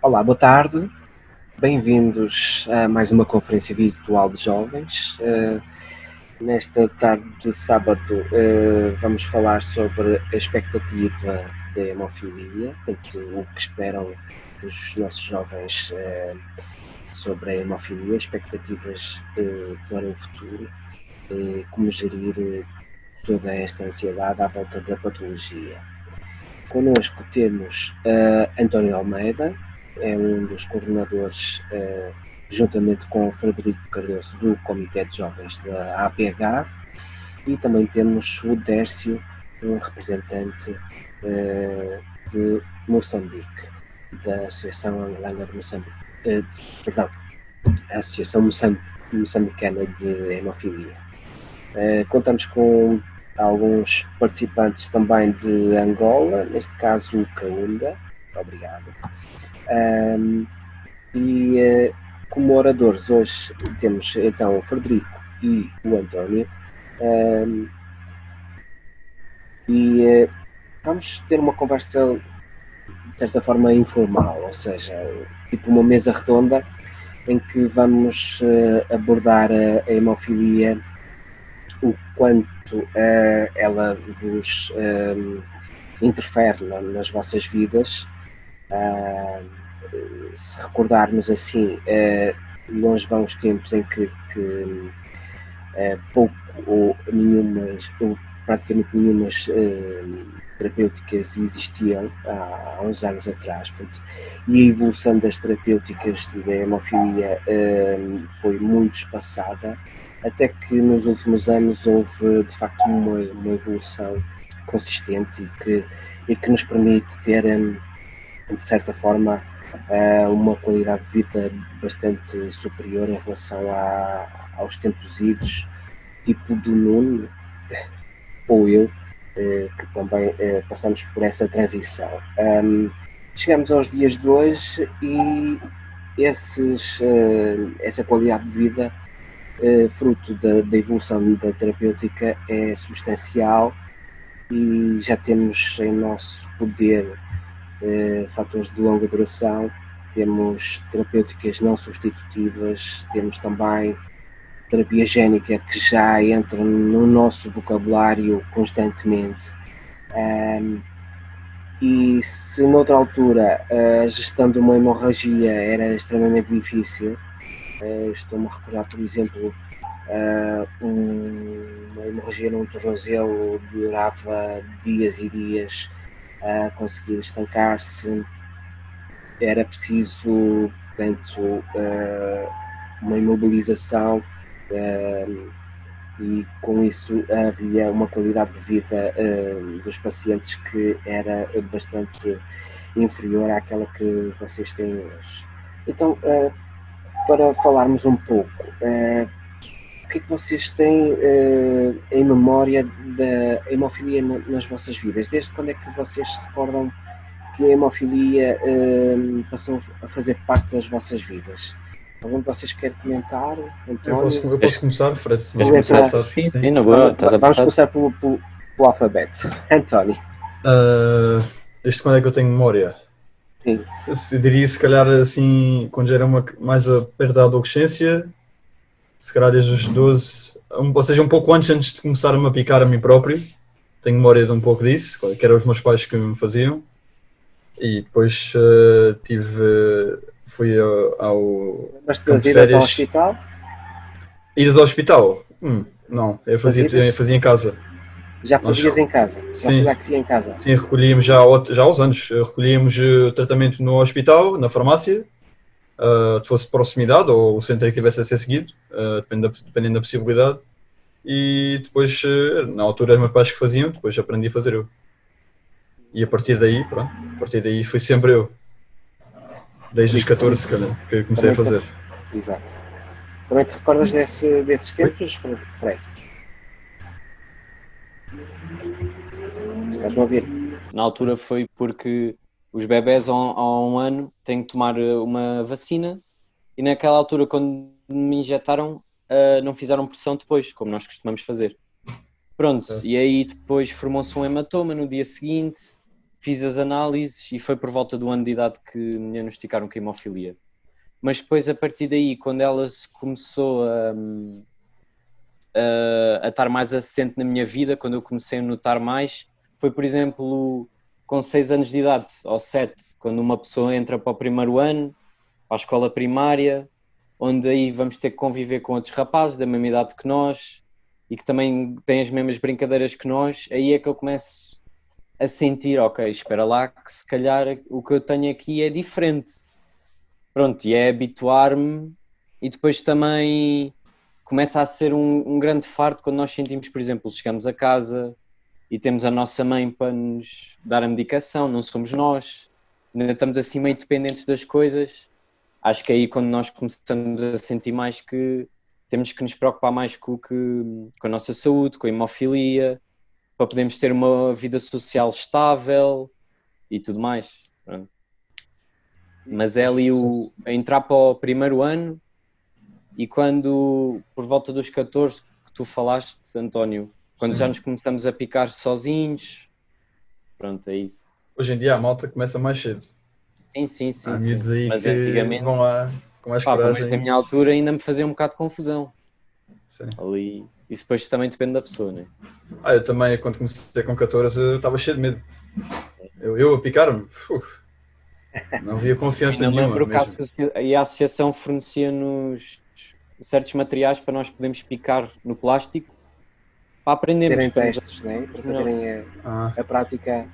Olá, boa tarde. Bem-vindos a mais uma conferência virtual de jovens. Nesta tarde de sábado vamos falar sobre a expectativa da hemofilia, portanto, o que esperam os nossos jovens sobre a hemofilia, expectativas para o futuro, como gerir toda esta ansiedade à volta da patologia. Connosco temos António Almeida, é um dos coordenadores, juntamente com o Frederico Cardoso, do Comitê de Jovens da APH, e também temos o Dércio, um representante de Moçambique, da Associação Angolana de Moçambique, perdão, a Associação Moçambicana de Hemofilia. Contamos com alguns participantes também de Angola, neste caso o Kaunda, obrigado. Como oradores hoje temos então o Frederico e o António, vamos ter uma conversa de certa forma informal, ou seja, tipo uma mesa redonda em que vamos abordar a hemofilia, o quanto ela vos interfere nas vossas vidas. Se recordarmos assim, longe vão os tempos em que pouco ou praticamente nenhumas terapêuticas existiam há uns anos atrás, portanto, e a evolução das terapêuticas da hemofilia foi muito espaçada, até que nos últimos anos houve de facto uma evolução consistente e que nos permite ter, de certa forma, uma qualidade de vida bastante superior em relação aos tempos idos, tipo do Nuno, ou eu, que também passamos por essa transição. Chegamos aos dias de hoje e essa qualidade de vida, fruto da evolução da terapêutica, é substancial e já temos em nosso poder fatores de longa duração, temos terapêuticas não substitutivas, temos também terapia génica que já entra no nosso vocabulário constantemente. E se noutra altura a gestão de uma hemorragia era extremamente difícil, estou-me a recordar, por exemplo, uma hemorragia num tornozelo durava dias e dias a conseguir estancar-se, era preciso, portanto, uma imobilização, e com isso havia uma qualidade de vida dos pacientes que era bastante inferior àquela que vocês têm hoje. Então, para falarmos um pouco, o que é que vocês têm em memória da hemofilia nas vossas vidas? Desde quando é que vocês se recordam que a hemofilia passou a fazer parte das vossas vidas? Algum de vocês quer comentar? António? Eu posso começar, Fred, se não Queres começar? Sim, na boa. Vamos começar pelo alfabeto. António. Desde quando é que eu tenho memória? Sim. Eu diria, se calhar, assim, quando já era mais perto da adolescência, se calhar desde os 12, ou seja, um pouco antes de começar a me aplicar a mim próprio. Tenho memória de um pouco disso, que eram os meus pais que me faziam. E depois fui ao Mas das idas ao hospital? Idas ao hospital? Não, eu fazia em casa. Já fazias em casa? Sim. Já em casa? Sim, recolhíamos já aos anos. Recolhíamos tratamento no hospital, na farmácia, se fosse proximidade ou o centro que tivesse a ser seguido, dependendo da possibilidade. E depois, na altura, os meus pais que faziam, depois aprendi a fazer eu. E a partir daí foi sempre eu. Desde os 14, que comecei a fazer. Exato. Também te recordas desses tempos, Fred? Estás-me a ouvir? Na altura foi porque os bebés há um ano têm que tomar uma vacina e naquela altura, quando me injetaram, não fizeram pressão depois, como nós costumamos fazer. Pronto, e aí depois formou-se um hematoma no dia seguinte fiz as análises e foi por volta do ano de idade que me diagnosticaram com hemofilia. Mas depois, a partir daí, quando ela se começou a estar mais assente na minha vida, quando eu comecei a notar mais, foi, por exemplo, com 6 anos de idade, ou 7, quando uma pessoa entra para o primeiro ano, para a escola primária, onde aí vamos ter que conviver com outros rapazes da mesma idade que nós e que também têm as mesmas brincadeiras que nós, aí é que eu começo a sentir, ok, espera lá, que se calhar o que eu tenho aqui é diferente. Pronto, e é habituar-me e depois também começa a ser um grande fardo quando nós sentimos, por exemplo, chegamos a casa e temos a nossa mãe para nos dar a medicação, não somos nós, ainda estamos assim meio dependentes das coisas. Acho que é aí quando nós começamos a sentir mais que temos que nos preocupar mais com a nossa saúde, com a hemofilia, para podermos ter uma vida social estável e tudo mais. Pronto. Mas é ali a entrar para o primeiro ano e quando, por volta dos 14 que tu falaste, António, quando já nos começamos a picar sozinhos, pronto, é isso. Hoje em dia a malta começa mais cedo. Sim. Há miúdos aí Mas que antigamente, vão lá com mais mas coragem. na minha altura ainda me fazia um bocado de confusão. Sim. Ali, isso depois também depende da pessoa, né? Eu também, quando comecei com 14, estava cheio de medo. Eu a picar-me, não havia confiança Ainda nenhuma. lembro que a associação fornecia-nos certos materiais para nós podermos picar no plástico para aprendermos. Terem testes, né? Para fazerem a prática.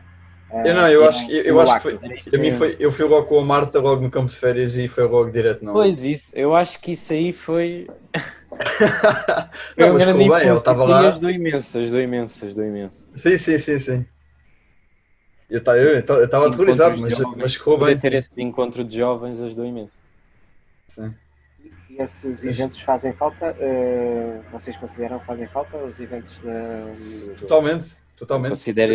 Eu acho que foi. A mim eu fui logo com a Marta, logo no campo de férias e foi logo direto. Não. Pois isso, eu acho que isso aí foi. Não, mas ficou bem, ele estava lá. Ajudou imenso. Sim. Eu estava aterrorizado, mas ficou bem. Ter esse encontro de jovens ajudou imenso. Sim. E esses eventos fazem falta? Vocês consideram que fazem falta os eventos da... Totalmente. Considero...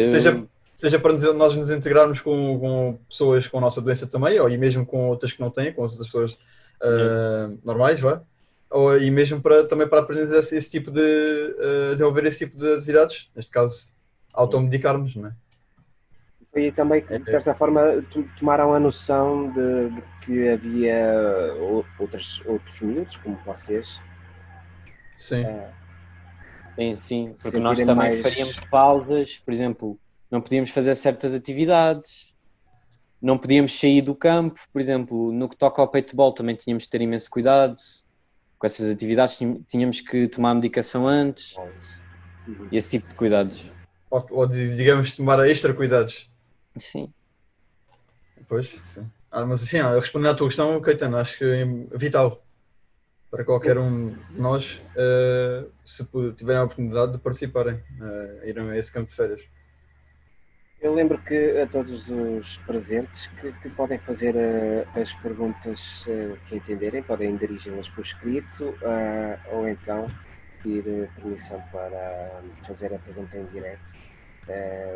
Seja para nós nos integrarmos com pessoas com a nossa doença também, ou e mesmo com outras que não têm, com as outras pessoas normais, vai? E mesmo também para aprender esse tipo de desenvolver esse tipo de atividades, neste caso automedicarmos, não é? E também que, de certa forma, tomaram a noção de que havia outros miúdos, como vocês. Sim. Sim, porque nós também faríamos pausas, por exemplo, não podíamos fazer certas atividades, não podíamos sair do campo, por exemplo, no que toca ao paintball também tínhamos de ter imenso cuidado com essas atividades, tínhamos que tomar medicação antes, e esse tipo de cuidados. Ou digamos, tomar extra cuidados. Sim. Pois, sim. Mas assim, respondendo à tua questão, Caetano, acho que é vital para qualquer um de nós, se tiverem a oportunidade de participarem, irem a esse campo de férias. Eu lembro que a todos os presentes que podem fazer as perguntas que entenderem, podem dirigi-las por escrito ou então pedir permissão para fazer a pergunta em direto,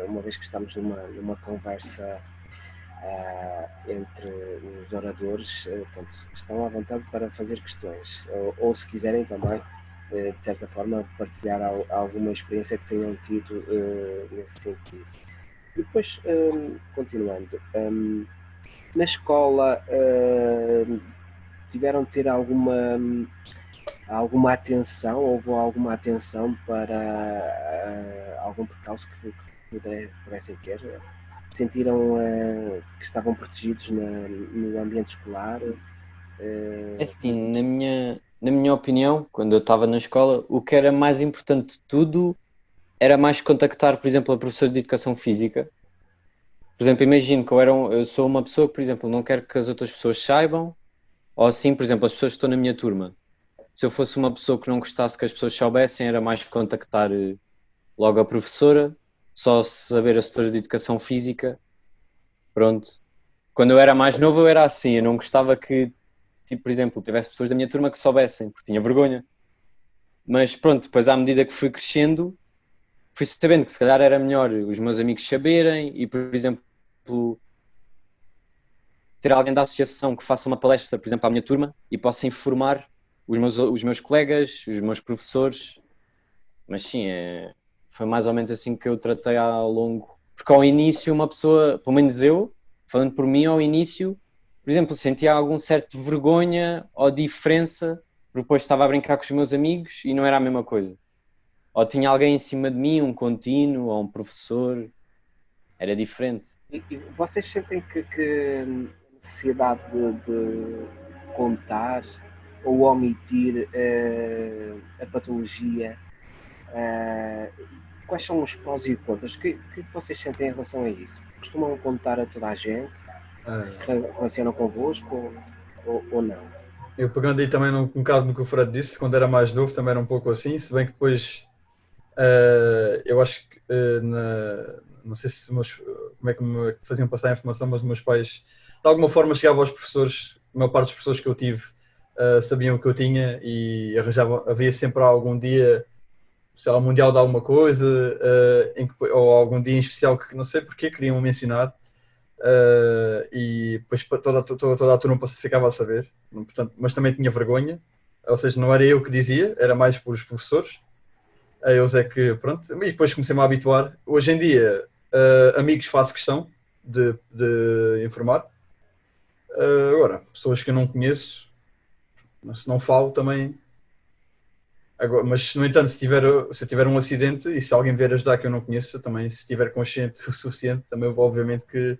uma vez que estamos numa conversa entre os oradores, portanto, estão à vontade para fazer questões ou se quiserem também, de certa forma, partilhar alguma experiência que tenham tido nesse sentido. E depois, continuando, na escola tiveram de ter alguma atenção, houve alguma atenção para algum percalço que pudessem ter? Sentiram que estavam protegidos no ambiente escolar? Assim, na minha opinião, quando eu estava na escola, o que era mais importante de tudo era mais contactar, por exemplo, a professora de Educação Física. Por exemplo, imagino que eu sou uma pessoa que, por exemplo, não quero que as outras pessoas saibam, ou assim, por exemplo, as pessoas que estão na minha turma. Se eu fosse uma pessoa que não gostasse que as pessoas soubessem, era mais contactar logo a professora, só saber a setora de Educação Física. Pronto. Quando eu era mais novo, eu era assim, eu não gostava que, tipo, por exemplo, tivesse pessoas da minha turma que soubessem, porque tinha vergonha. Mas pronto, depois à medida que fui crescendo, fui sabendo que se calhar era melhor os meus amigos saberem e, por exemplo, ter alguém da associação que faça uma palestra, por exemplo, à minha turma e possa informar os meus colegas, os meus professores. Mas sim, foi mais ou menos assim que eu tratei ao longo Porque ao início uma pessoa, pelo menos eu, falando por mim, ao início, por exemplo, sentia algum certo vergonha ou diferença, porque depois estava a brincar com os meus amigos e não era a mesma coisa. Ou tinha alguém em cima de mim, um contínuo ou um professor, era diferente. E vocês sentem que a necessidade de contar ou omitir a patologia, quais são os prós e contras? O que vocês sentem em relação a isso? Costumam contar a toda a gente que se relacionam convosco ou não? Eu pegando aí também um bocado no que o Fred disse, quando era mais novo também era um pouco assim, se bem que depois eu acho que não sei se como é que me faziam passar a informação, mas meus pais de alguma forma chegavam aos professores, a maior parte dos professores que eu tive sabiam o que eu tinha e arranjavam, havia sempre algum dia, sei lá, mundial de alguma coisa, ou algum dia em especial que não sei porque queriam mencionar. E depois toda a turma ficava a saber, portanto, mas também tinha vergonha, ou seja, não era eu que dizia, era mais por os professores. Eles é que, pronto, e depois comecei-me a habituar. Hoje em dia, amigos faço questão de informar. Agora, pessoas que eu não conheço, se não falo também. Agora, mas, no entanto, se eu tiver um acidente e se alguém vier ajudar que eu não conheço, também, se estiver consciente o suficiente, também obviamente que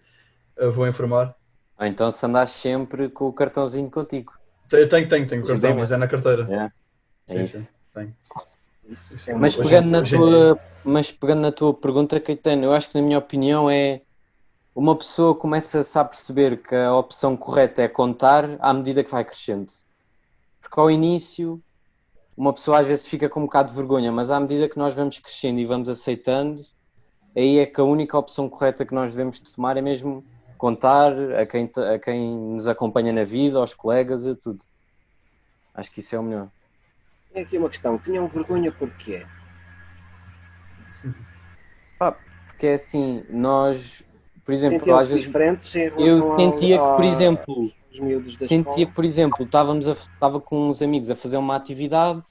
vou informar. Ou então se andas sempre com o cartãozinho contigo. Tenho cartão, mas é na carteira. É isso. Sim, tenho. Isso é Mas pegando na tua pergunta, Caetano, eu acho que na minha opinião uma pessoa começa-se a perceber que a opção correta é contar à medida que vai crescendo. Porque ao início uma pessoa às vezes fica com um bocado de vergonha, mas à medida que nós vamos crescendo e vamos aceitando, aí é que a única opção correta que nós devemos tomar é mesmo contar a quem nos acompanha na vida, aos colegas, a tudo. Acho que isso é o melhor. Tem aqui uma questão, tinham vergonha porquê? Porque é assim, nós, por exemplo, Sentiam-se às vezes diferentes em eu relação sentia que, por exemplo, aos miúdos da escola? estava com uns amigos a fazer uma atividade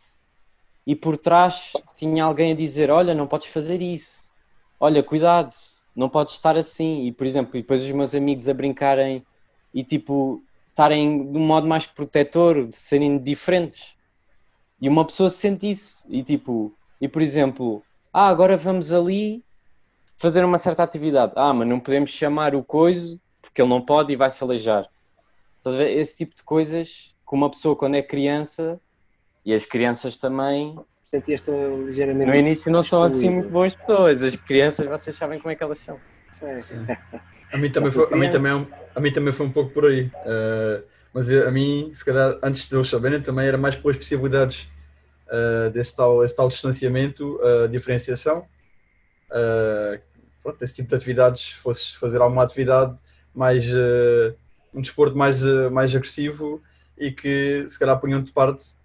e por trás tinha alguém a dizer, olha, não podes fazer isso, olha, cuidado, não podes estar assim. E, por exemplo, e depois os meus amigos a brincarem e, tipo, estarem de um modo mais protetor, de serem diferentes. E uma pessoa sente isso. E, tipo, e por exemplo, agora vamos ali fazer uma certa atividade. Mas não podemos chamar o coiso porque ele não pode e vai se aleijar. Estás a ver? Esse tipo de coisas que uma pessoa quando é criança, e as crianças também, Sentias-te ligeiramente no início não são assim excluído. muito boas pessoas. As crianças, vocês sabem como é que elas são. Sim. A mim também foi um pouco por aí. Mas a mim, se calhar, antes de eles saberem, também era mais pelas possibilidades desse tal distanciamento, diferenciação. Pronto, esse tipo de atividades, fosses fazer alguma atividade mais, um desporto mais agressivo e que se calhar punham de parte,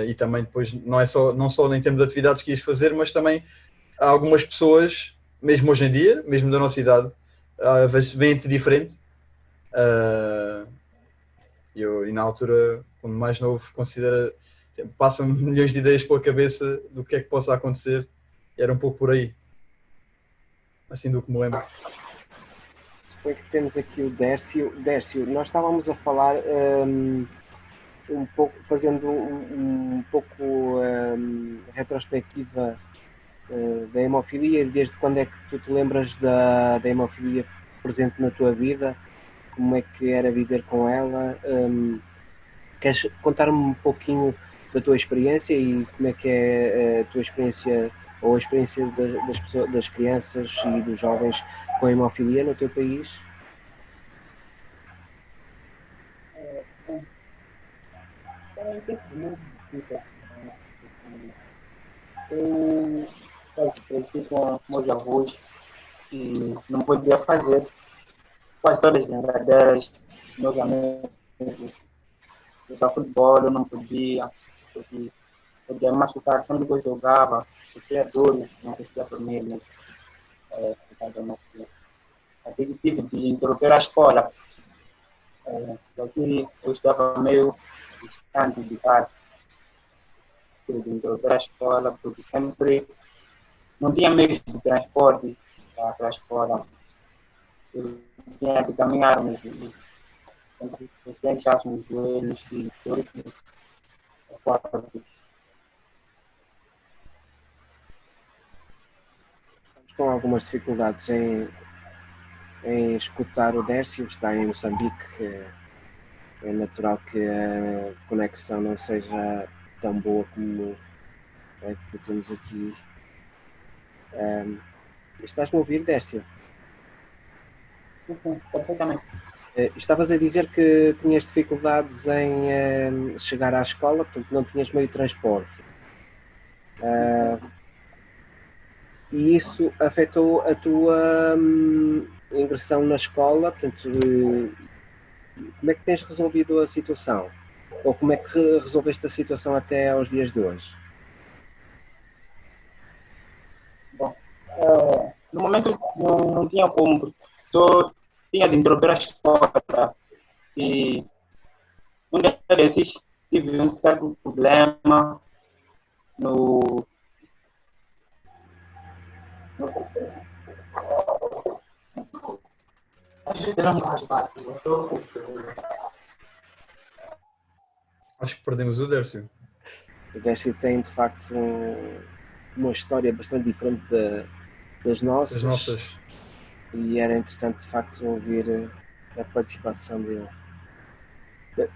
e também depois não só em termos de atividades que ias fazer, mas também há algumas pessoas, mesmo hoje em dia, mesmo da nossa idade, às vezes veem-te diferente. E na altura, quando mais novo, passam milhões de ideias pela cabeça do que é que possa acontecer, e era um pouco por aí. Assim do que me lembro. Suponho que temos aqui o Dércio. Dércio, nós estávamos a falar um pouco, fazendo um pouco retrospectiva da hemofilia, desde quando é que tu te lembras da hemofilia presente na tua vida, como é que era viver com ela, queres contar-me um pouquinho da tua experiência e como é que é a tua experiência ou a experiência das pessoas, das crianças e dos jovens com a hemofilia no teu país? Eu cresci com meus avós e não podia fazer quase todas as brincadeiras, meus amigos, jogar futebol, eu não podia, porque podia machucar quando eu jogava, sofria dores, não conseguia dormir, né? Até que tive de interromper a escola, porque eu estava meio distante de casa. Tive de interromper a escola, porque sempre não tinha meios de transporte, para a escola. Eu tinha que caminhar muito. Sempre tinha inchaço nos joelhos e por isso é forte. Estamos com algumas dificuldades em escutar o Dércio, está em Moçambique. É natural que a conexão não seja tão boa como é que temos aqui. Estás-me a ouvir, Dércio? Sim, perfeitamente. Estavas a dizer que tinhas dificuldades em chegar à escola, portanto não tinhas meio de transporte. E isso afetou a tua ingressão na escola, portanto, como é que tens resolvido a situação? Ou como é que resolveste a situação até aos dias de hoje? Bom, no momento não tinha como, só tinha de interromper a escola. E um desses tive um certo problema no Acho que perdemos o Dércio. O Dércio tem, de facto, uma história bastante diferente das nossas. As nossas. E era interessante, de facto, ouvir a participação dele.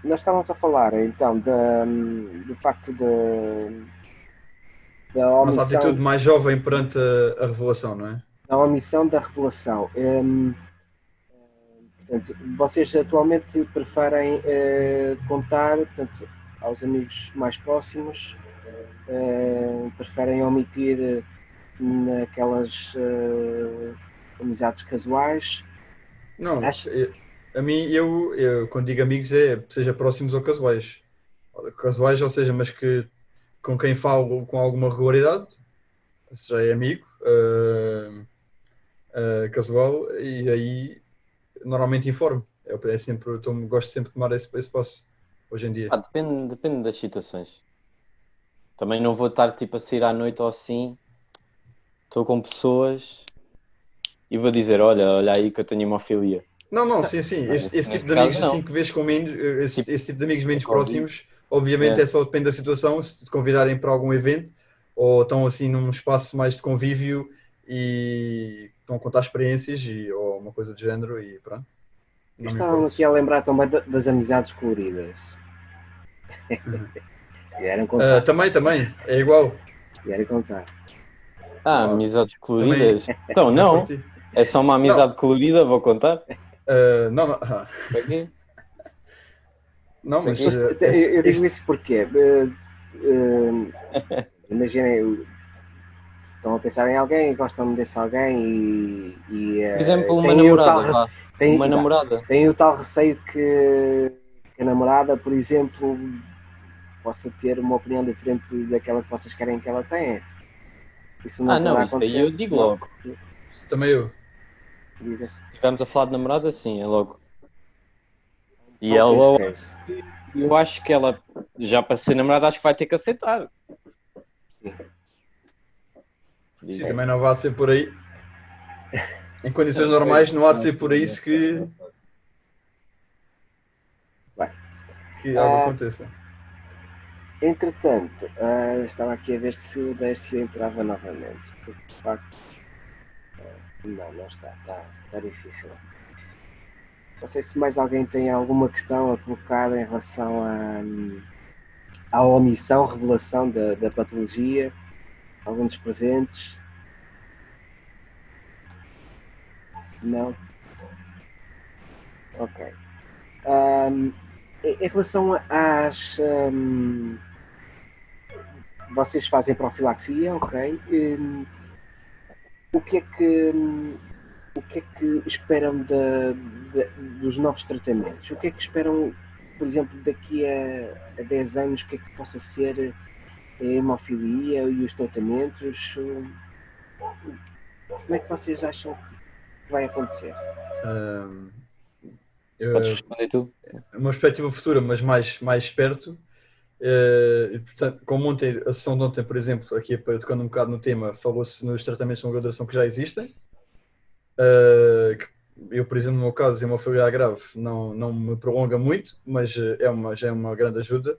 Nós estávamos a falar, então, do facto da Nossa atitude omissão, mais jovem perante a revelação, não é? da omissão da revelação. Portanto, vocês atualmente preferem contar, portanto, aos amigos mais próximos, preferem omitir naquelas amizades casuais? Não, Acho- a mim, eu quando digo amigos seja próximos ou casuais. Casuais, ou seja, mas que com quem falo com alguma regularidade, esse já é amigo, casual, e aí normalmente informo. É sempre, gosto sempre de tomar esse passo, hoje em dia. Depende das situações. Também não vou estar tipo a sair à noite ou assim, estou com pessoas e vou dizer, olha aí que eu tenho hemofilia. Não, sim. Esse Neste tipo de caso, amigos não. assim que vês com menos, esse tipo de amigos menos Covid. próximos, obviamente É. é só depende da situação, se te convidarem para algum evento ou estão assim num espaço mais de convívio e estão a contar experiências ou uma coisa do género e pronto. Eu Não me estava importo. aqui a lembrar também das amizades coloridas. Se quiserem contar. Também, é igual. Se quiserem contar. Amizades Também, coloridas. Então, também não. parti. É só uma amizade colorida, vou contar. Não, Para quê? não, mas Mas eu digo isso porque imaginem, estão a pensar em alguém, gostam desse alguém Por exemplo, uma têm o tal namorada, vá. Uma namorada. têm o tal receio que a namorada, por exemplo, possa ter uma opinião diferente daquela que vocês querem que ela tenha. Isso não Não, poderá isso aí acontecer. eu digo Não? logo. também eu. Dizem. Se estivermos a falar de namorada, sim, é logo. E Não, ela, queijo. eu acho que ela, já para ser namorada, acho que vai ter que aceitar. Sim. Sim, também não vai ser por aí. Em condições normais não há de ser por isso que algo aconteça. Entretanto, estava aqui a ver se o Dércio entrava novamente. Porque, de facto, não está difícil. Não sei se mais alguém tem alguma questão a colocar em relação à omissão, revelação da patologia. Algum dos presentes? Não? Ok. Em relação às... vocês fazem profilaxia, ok? O que é que esperam dos novos tratamentos? O que é que esperam, por exemplo, daqui a 10 anos, o que é que possa ser a hemofilia e os tratamentos? Como é que vocês acham que vai acontecer? Podes responder tu? Uma perspectiva futura, mas mais perto. E, portanto, como ontem, a sessão de ontem, por exemplo, aqui tocando um bocado no tema, falou-se nos tratamentos de longa duração que já existem. que eu, por exemplo, no meu caso, hemofília grave não me prolonga muito, mas já é uma grande ajuda.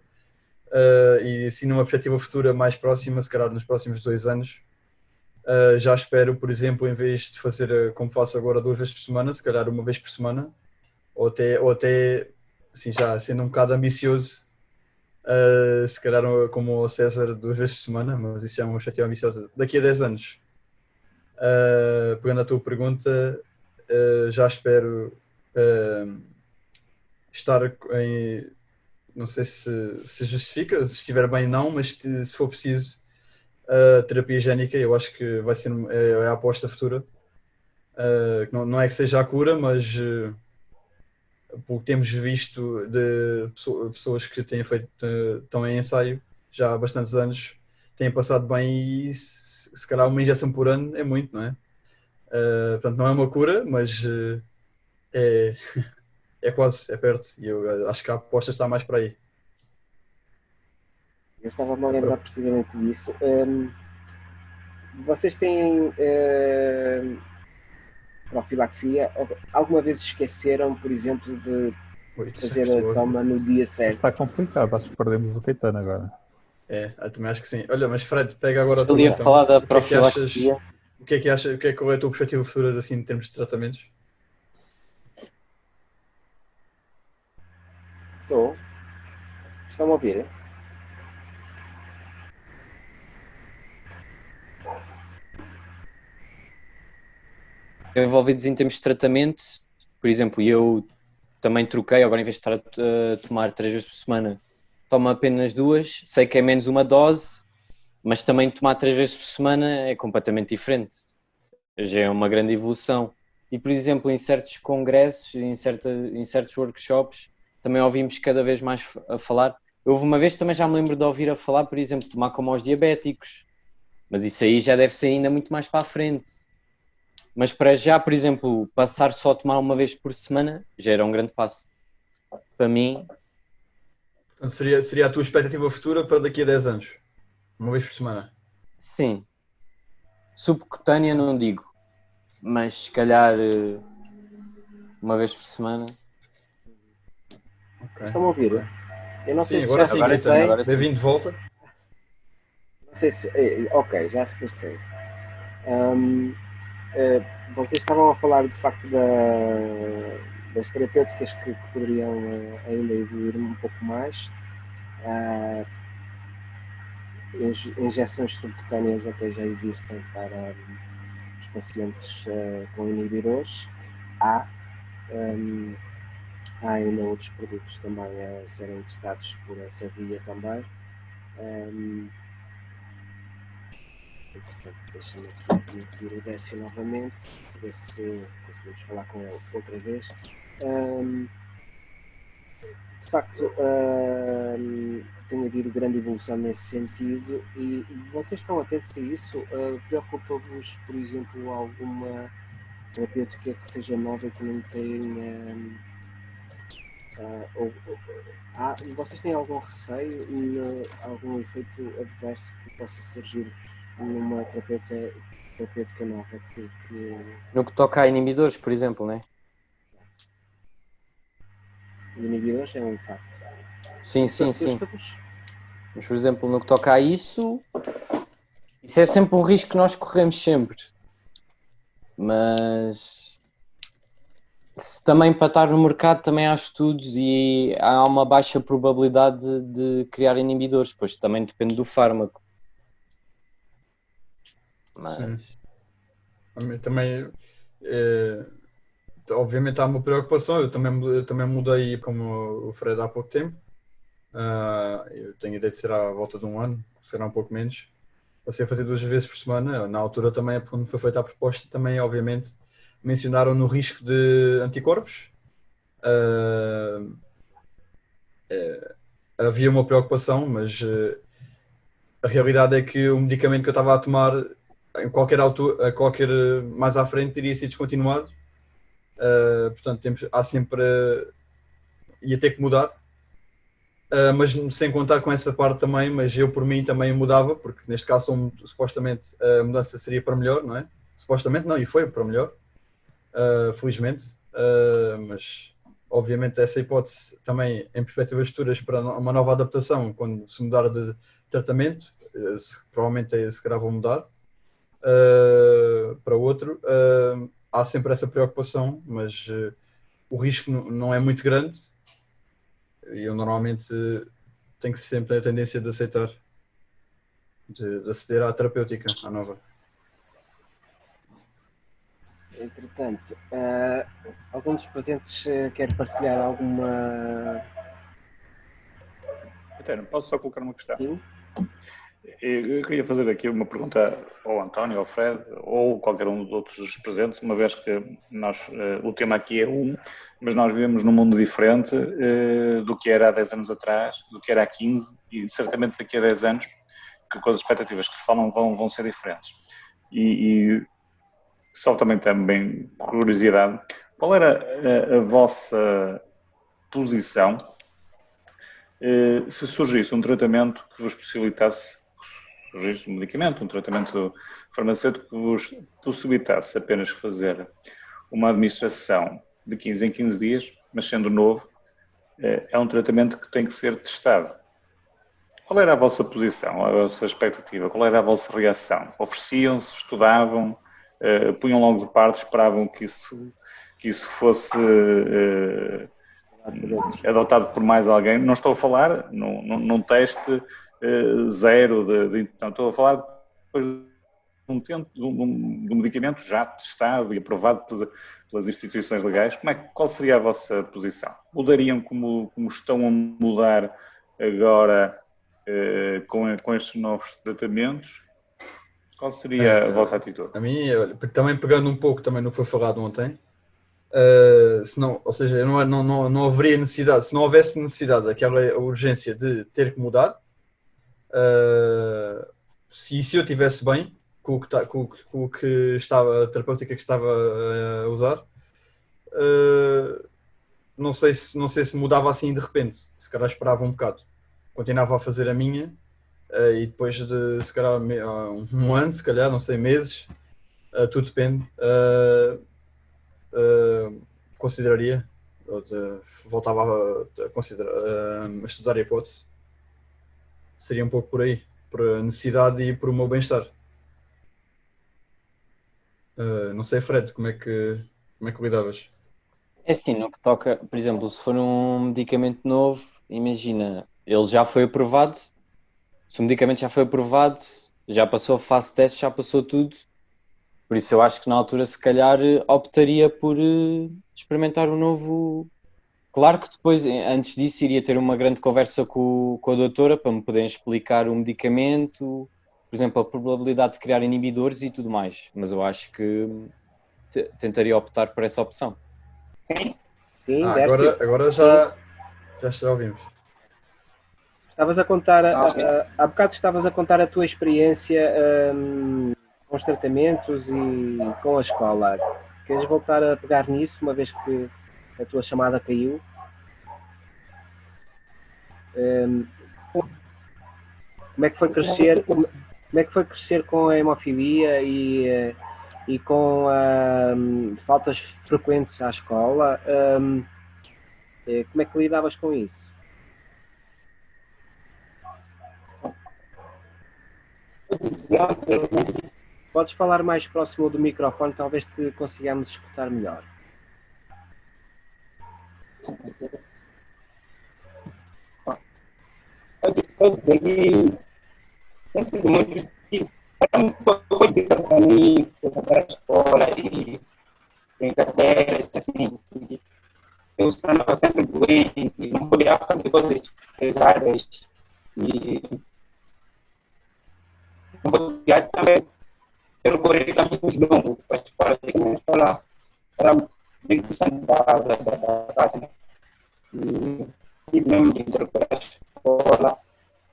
E assim, numa perspectiva futura mais próxima, se calhar nos próximos 2 anos, já espero, por exemplo, em vez de fazer como faço agora 2 vezes por semana, se calhar 1 vez por semana, ou até assim, já sendo um bocado ambicioso, se calhar como o César 2 vezes por semana, mas isso já é uma perspectiva ambiciosa. Daqui a 10 anos, pegando a tua pergunta, já espero estar em. Não sei se justifica, se estiver bem, não, mas se for preciso, a terapia génica, eu acho que vai ser a aposta futura. Não é que seja a cura, mas pelo que temos visto de pessoas que têm feito, estão em ensaio já há bastantes anos, têm passado bem e se calhar uma injeção por ano é muito, não é? Portanto, não é uma cura, mas é, é quase, é perto. E eu acho que a aposta está mais para aí. Eu estava-me a lembrar precisamente disso. Vocês têm profilaxia? Alguma vez esqueceram, por exemplo, de fazer a toma no dia certo? Está complicado, acho que perdemos o Caetano agora. Eu também acho que sim. Olha, mas Fred, pega agora a tua Eu ia falar da profilaxia. O que é que achas, qual é a tua perspectiva futura assim, em termos de tratamentos? Estou. Estão a ouvir? Envolvidos em termos de tratamento, por exemplo, eu também troquei, agora em vez de estar a tomar 3 vezes por semana, tomo apenas 2, sei que é menos uma dose, mas também tomar 3 vezes por semana é completamente diferente, já é uma grande evolução. E, por exemplo, em certos congressos, em certos workshops, também ouvimos cada vez mais a falar. Houve uma vez também já me lembro de ouvir a falar, por exemplo, tomar como aos diabéticos, mas isso aí já deve ser ainda muito mais para a frente. Mas para já, por exemplo, passar só a tomar 1 vez por semana já era um grande passo. Para mim... Portanto, seria a tua expectativa futura para daqui a 10 anos? 1 vez por semana? Sim. Subcutânea não digo, mas se calhar 1 vez por semana. Okay. Estão a ouvir? Eu não sim, sei agora se sim, bem-vindo de volta. Não sei se... Ok, já regressei. Vocês estavam a falar de facto das terapêuticas que poderiam ainda evoluir um pouco mais. Injeções subcutâneas até já existem para os pacientes com inibidores. Há ainda outros produtos também a serem testados por essa via também. Portanto, deixa-me aqui admitir o Décio novamente, ver se conseguimos falar com ele outra vez. De facto, tem havido grande evolução nesse sentido e vocês estão atentos a isso? Preocupa-vos, por exemplo, alguma terapêutica que seja nova e que não tenha... vocês têm algum receio, algum efeito adverso que possa surgir numa terapêutica nova que... No que toca a inibidores, por exemplo, né? Inibidores é um facto. Sim. Mas, por exemplo, no que toca a isso é sempre um risco que nós corremos sempre. Mas também para estar no mercado também há estudos e há uma baixa probabilidade de criar inibidores, pois também depende do fármaco. Mas... Também, obviamente há uma preocupação, eu também mudei como o Fred há pouco tempo, eu tenho a ideia de ser à volta de 1 ano, será um pouco menos, passei a fazer 2 vezes por semana, na altura também, quando foi feita a proposta, também obviamente mencionaram no risco de anticorpos, havia uma preocupação, mas a realidade é que o medicamento que eu estava a tomar em qualquer altura, mais à frente, iria ser descontinuado. Portanto, há sempre... ia ter que mudar. Mas sem contar com essa parte também, mas eu por mim também mudava, porque neste caso supostamente a mudança seria para melhor, não é? Supostamente não, e foi para melhor. felizmente, mas obviamente essa hipótese também em perspectivas futuras para uma nova adaptação, quando se mudar de tratamento, provavelmente se calhar vou mudar para outro, há sempre essa preocupação, mas o risco não é muito grande e eu normalmente tenho sempre a tendência de aceitar, de aceder à terapêutica, à nova. Entretanto, algum dos presentes quer partilhar alguma... Eterno, posso só colocar uma questão? Sim? Eu queria fazer aqui uma pergunta ao António, ao Fred, ou qualquer um dos outros presentes, uma vez que nós, o tema aqui é mas nós vivemos num mundo diferente do que era há 10 anos atrás, do que era há 15, e certamente daqui a 10 anos, que com as expectativas que se falam vão ser diferentes. E só também curiosidade, qual era a vossa posição se surgisse um tratamento que vos possibilitasse, surgisse um medicamento, um tratamento farmacêutico que vos possibilitasse apenas fazer uma administração de 15 em 15 dias, mas sendo novo, é um tratamento que tem que ser testado. Qual era a vossa posição, a vossa expectativa? Qual era a vossa reação? Ofereciam-se, estudavam, punham logo de parte, esperavam que isso fosse adotado por mais alguém? Não estou a falar num teste zero, não, estou a falar depois de um medicamento já testado e aprovado pelas instituições legais. Qual seria a vossa posição? Mudariam como estão a mudar agora com estes novos tratamentos? Qual seria a vossa atitude? A mim, também pegando um pouco também no que foi falado ontem, ou seja, não haveria necessidade, se não houvesse necessidade daquela urgência de ter que mudar, se eu estivesse bem com o que estava, a terapêutica que estava a usar, não sei se mudava assim de repente, se calhar esperava um bocado, continuava a fazer a minha, e depois de se calhar um ano, se calhar, não sei, meses, tudo depende, consideraria, voltava a considerar, a estudar a hipótese. Seria um pouco por aí, por a necessidade e por o meu bem-estar. Não sei, Fred, como é que lidavas? É assim, no que toca, por exemplo, se for um medicamento novo, imagina, ele já foi aprovado, se o medicamento já foi aprovado, já passou a fase de teste, já passou tudo, por isso eu acho que na altura se calhar optaria por experimentar o novo. Claro que depois, antes disso, iria ter uma grande conversa com a doutora para me poderem explicar o medicamento, por exemplo, a probabilidade de criar inibidores e tudo mais, mas eu acho que tentaria optar por essa opção. Sim, Agora já ouvimos. Estavas a contar, há bocado estavas a contar a tua experiência com os tratamentos e com a escola. Queres voltar a pegar nisso, uma vez que a tua chamada caiu? Como é que foi crescer com a hemofilia e com faltas frequentes à escola? Como é que lidavas com isso? Podes falar mais próximo do microfone, talvez te consigamos escutar melhor. Eu diria que foi difícil para mim, para a escola e brincadeiras, assim. Eu estava sempre doente, não podia fazer coisas pesadas e não podia também percorrer caminhos longos para a escola, porque a minha escola era bem distante da casa, né? E mesmo dentro da escola,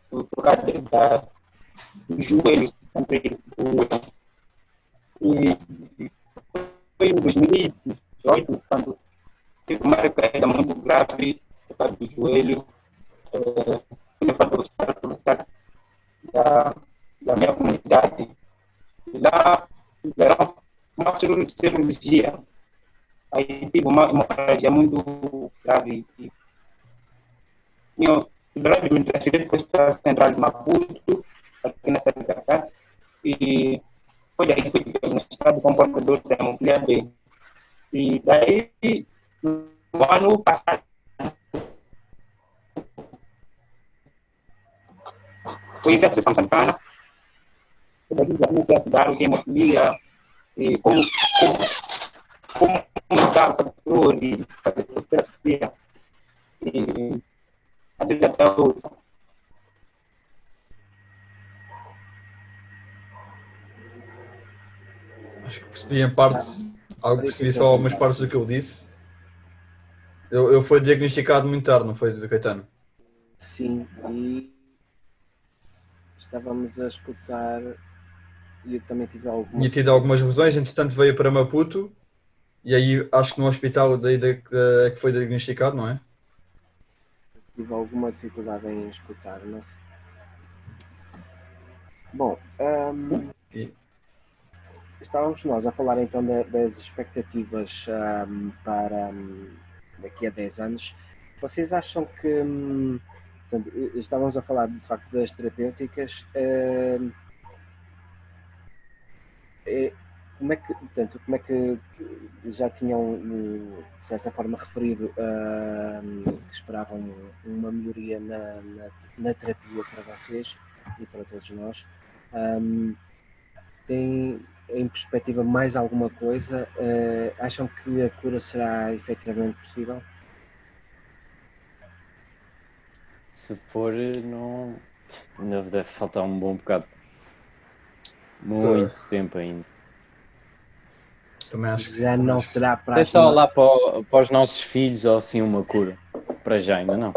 por causa do joelho, sempre doía. E foi em 2018, quando tive uma recaída muito grave por causa do joelho, levado ao hospital da minha comunidade. E lá fizeram uma cirurgia Aí tive uma hemorragia muito grave. E tinha de me transferir para o Hospital Central de Maputo, aqui na cidade. E foi daí que fui diagnosticado com portador da hemofília B. E daí, no ano passado, conheci a Associação Santana, e daí já comecei a estudar o que é hemofília, e como mudar o fator e fazer terapia. E até hoje. Acho que percebi em parte, algo percebi só algumas partes do que eu disse. Eu fui diagnosticado muito tarde, não foi, Caetano? Sim, e estávamos a escutar e eu também tive Tinha tido algumas lesões, entretanto veio para Maputo e aí acho que no hospital daí é que foi diagnosticado, não é? Tive alguma dificuldade em escutar, não sei. Bom, estávamos nós a falar então das expectativas para daqui a 10 anos. Vocês acham que, portanto, estávamos a falar de facto das terapêuticas, como é que já tinham de certa forma referido que esperavam uma melhoria na terapia para vocês e para todos nós? Tem em perspectiva mais alguma coisa? Acham que a cura será efetivamente possível? Se for, não. Ainda deve faltar um bom bocado. Muito tempo ainda. Também acho que Já sim, não acho que será para É as só lá para os nossos filhos ou assim uma cura. Para já ainda não.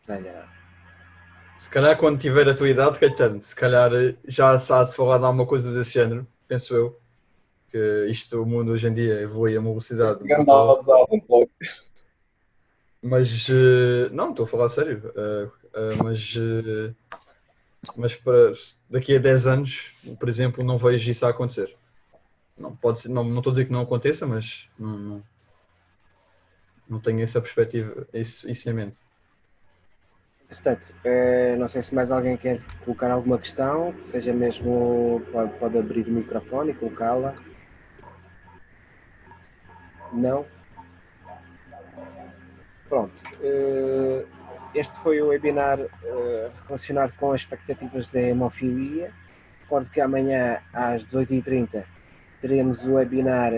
ainda não. se calhar quando tiver a tua idade, Caetano, se calhar já sabe-se falar de alguma coisa desse género, penso eu. Que isto, o mundo hoje em dia evolui a uma velocidade brutal. Mas não, estou a falar a sério. Mas para daqui a 10 anos, por exemplo, não vejo isso a acontecer. Não pode ser, não estou a dizer que não aconteça, mas não tenho essa perspectiva, isso em mente. Entretanto, não sei se mais alguém quer colocar alguma questão, que seja mesmo, pode abrir o microfone e colocá-la. Não? Pronto. Este foi o webinar relacionado com as expectativas da hemofilia. Recordo que amanhã às 18h30 teremos o webinar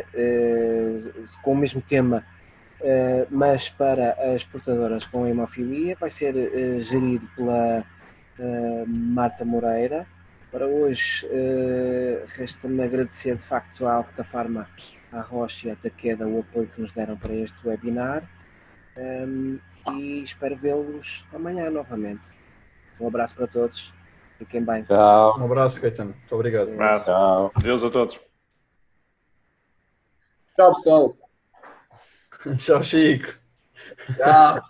com o mesmo tema, mas para as portadoras com hemofilia. Vai ser gerido pela Marta Moreira. Para hoje, resta-me agradecer de facto à Octafarma, à Rocha e à Takeda o apoio que nos deram para este webinar. E espero vê-los amanhã novamente. Um abraço para todos. Fiquem bem. Tchau. Um abraço, Caetano. Muito obrigado. Tchau. Adeus a todos. Tchau, pessoal. Tchau, Chico. Tchau.